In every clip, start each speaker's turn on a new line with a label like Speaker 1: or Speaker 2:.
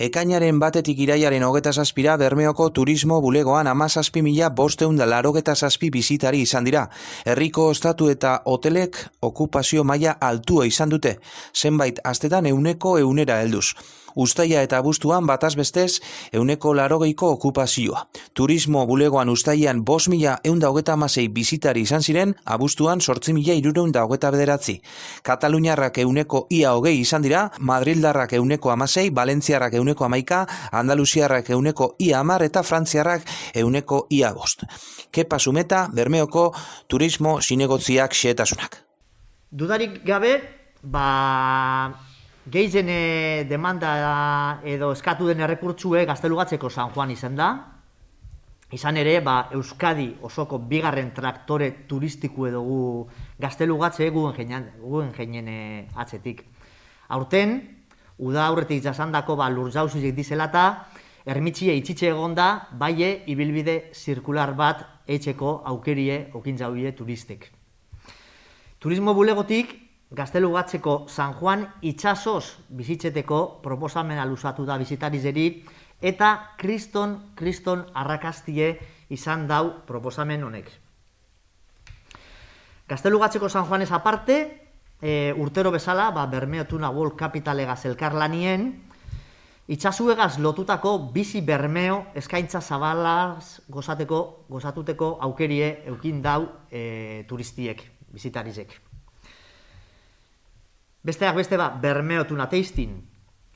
Speaker 1: Ekainaren batetik iraiaren 27ra Bermeoko turismo bulegoan 17.587 bisitari izan dira. Herriko ostatu eta hotelek okupazio maila altua izan dute, zenbait astetan 100%ra helduz. Uztaila eta abuztuan bataz bestez 180ko okupazioa. Turismo bulegoan uztailean 5.126 bisitari izan ziren, abuztuan 8.329. Kataluniarrak 120 izan dira, Madrildarrak 116, Valentziarrak 111, Andaluziarrak 110 eta Frantziarrak 105. Kepa Sumeta, Bermeoko turismo zinegotziak xehetasunak.
Speaker 2: Dudarik gabe, gehien demanda edo eskatu den errekurtsue Gaztelugatzeko San Juan izan da. Izan ere, Euskadi osoko bigarren traktore turistiko edo Gaztelugatze guen jeinen atzetik. Aurten, uda aurretik jasandako lurjauzizik dizelata, ermitxie itxitxe egonda, baie ibilbide zirkular bat eitzeko aukerie okintzauie turistek. Turismo bulegotik, Gaztelugatzeko San Juan itxasoz bizitzeteko proposamena luzatu da bizitarizeri eta kriston arrakastie izan dau proposamen honek. Gaztelugatzeko San Juanez aparte, urtero bezala, Bermeo Tuna World Capitalegaz elkarlanien, itxasuegaz lotutako bizi Bermeo eskaintza zabalaz gozatuteko aukerie eukin dau turistiek, bizitarizek. Besteak beste Bermeo Tuna Tasting.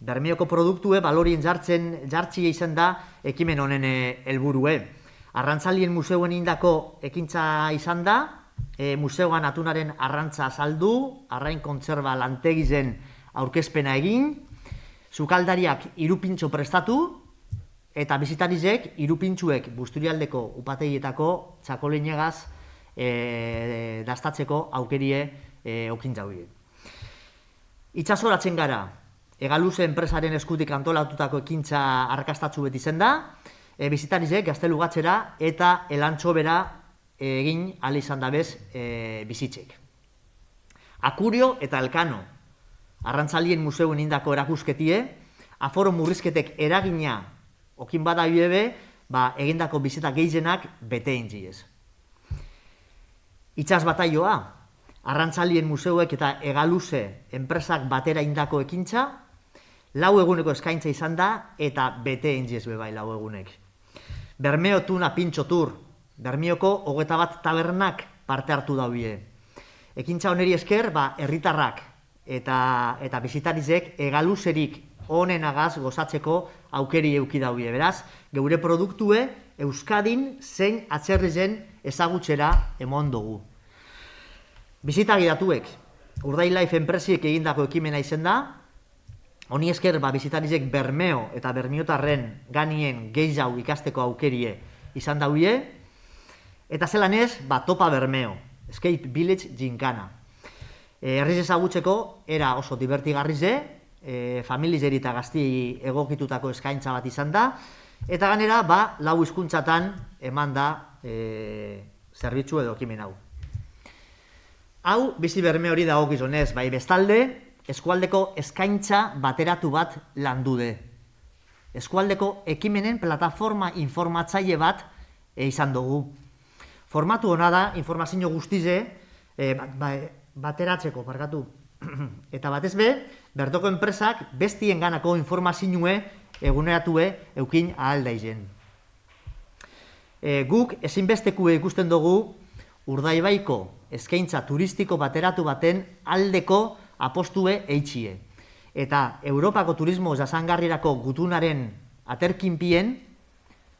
Speaker 2: Bermeoko produktue balorien jartxia izan da ekimen honen helburue. Arrantzalien museuen indako ekintza izan da, museoan atunaren arrantza azaldu, arrain kontserba lantegizen aurkezpena egin, sukaldariak 3 pintxo prestatu, eta bizitarizek 3 pintxuek Busturialdeko upategietako txakolinegaz dastatzeko aukerie okintzaue. Itxasoratzen gara, Egaluze enpresaren eskutik antolatutako ekintza arrakastatzu beti zen da, bizitarizek Gaztelugatzera eta Elantxobera egin ahal izan dabez bizitzek. Akurio eta Elkano, arrantzalien museuen indako erakusketie, aforo murrizketek eragina okin bada bidebe, egindako bizita gehienak bete intziez. Itxas bataioa, arrantzalien museuek eta Egaluze enpresak batera indako ekintza, 4 eguneko eskaintza izan da eta bete intziez bebai 4 egunek. Bermeo Tuna Pintxo Tour, Bermeoko 21 tabernak parte hartu daue. Ekintza oneri esker, herritarrak eta bizitarizek Egaluzerik onenagaz gozatzeko aukeri euki daue. Beraz, geure produktue Euskadin zein atzerrizen ezagutxera emon dugu. Bizita gidatuek, Urdai Life enpresiek egindako ekimena izen da, honi esker bizitarizek Bermeo eta Bermiotarren ganien gehiago ikasteko aukerie izan dauie, eta zelan ez, Topa Bermeo, Escape Village Gincana. Herriz ezagutzeko era oso divertigarrize, familizeri eta gazti egokitutako eskaintza bat izan da, eta ganera 4 hizkuntzatan eman da zerbitzu edo ekimen hau. Hau, bizi Bermeo hori dagokizunez, bestalde, eskualdeko eskaintza bateratu bat landude. Eskualdeko ekimenen plataforma informatzaile bat izan dugu. Formatu hona da, informazio guztize, bateratzeko, parkatu. Eta batez be, bertoko enpresak bestien ganako informazioe eguneratue eukin ahal daizen. Guk ezinbestekue ikusten dugu Urdaibaiko eskaintza turistiko bateratu baten aldeko apostue eitxie. Eta Europako turismo jasangarrirako gutunaren aterkinpien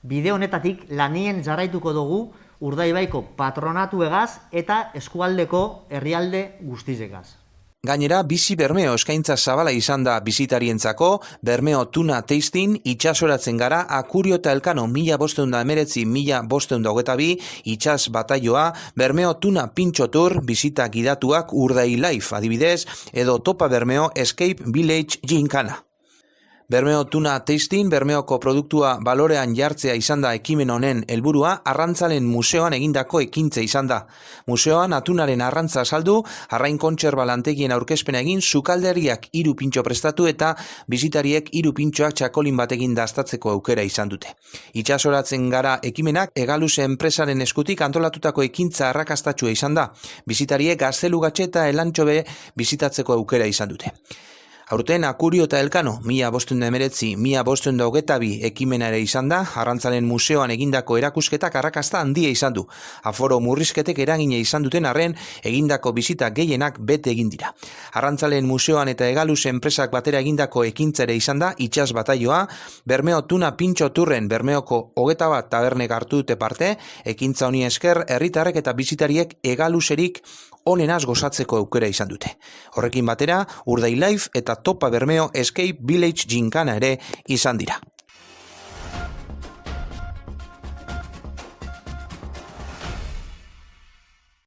Speaker 2: bide honetatik lanien jarraituko dugu Urdaibaiko patronatuegaz eta eskualdeko herrialde guztizegaz.
Speaker 1: Gainera, bizi Bermeo eskaintza zabala izan da bisitarientzako, Bermeo Tuna Tasting, itxasoratzen gara, Akurio eta Elkano 1519-1522, itxas bataioa, Bermeo Tuna Pintxo Tour, bisita gidatuak Urdai Life adibidez, edo Topa Bermeo Escape Village Gincana. Bermeo Tuna Tasting, Bermeoko produktua balorean jartzea izan da ekimen honen helburua, arrantzalen museoan egindako ekintza izan da. Museoan atunaren arrantza saldu, arrain kontserba lantegien aurkezpena egin, sukaldariak 3 pintxo prestatu eta bisitariek 3 pintxoak txakolin batekin dastatzeko aukera izan dute. Itxasoratzen gara ekimenak Egaluse enpresaren eskutik antolatutako ekintza arrakastatsua izan da. Bisitariek Gaztelugatxe eta Elantxobe bisitatzeko aukera izan dute. Aurten Akurio eta Elkano, 1519, 1522 ekimena ere izan da, arrantzalen museoan egindako erakusketak arrakasta handia izan du. Aforo murrizketek eragina izan duten arren, egindako bizita gehienak bete egin dira. Arrantzalen museoan eta Egaluse enpresak batera egindako ekintzare izan da, itsas bataioa, Bermeo Tuna Pintxo Turren Bermeoko 21 tabernek hartu dute parte, ekintza honi esker, herritarrek eta bisitariek Egaluserik onenaz gozatzeko aukera izan dute. Horrekin batera, Urdai Life eta Topa Bermeo Escape Village ginkana ere izan dira.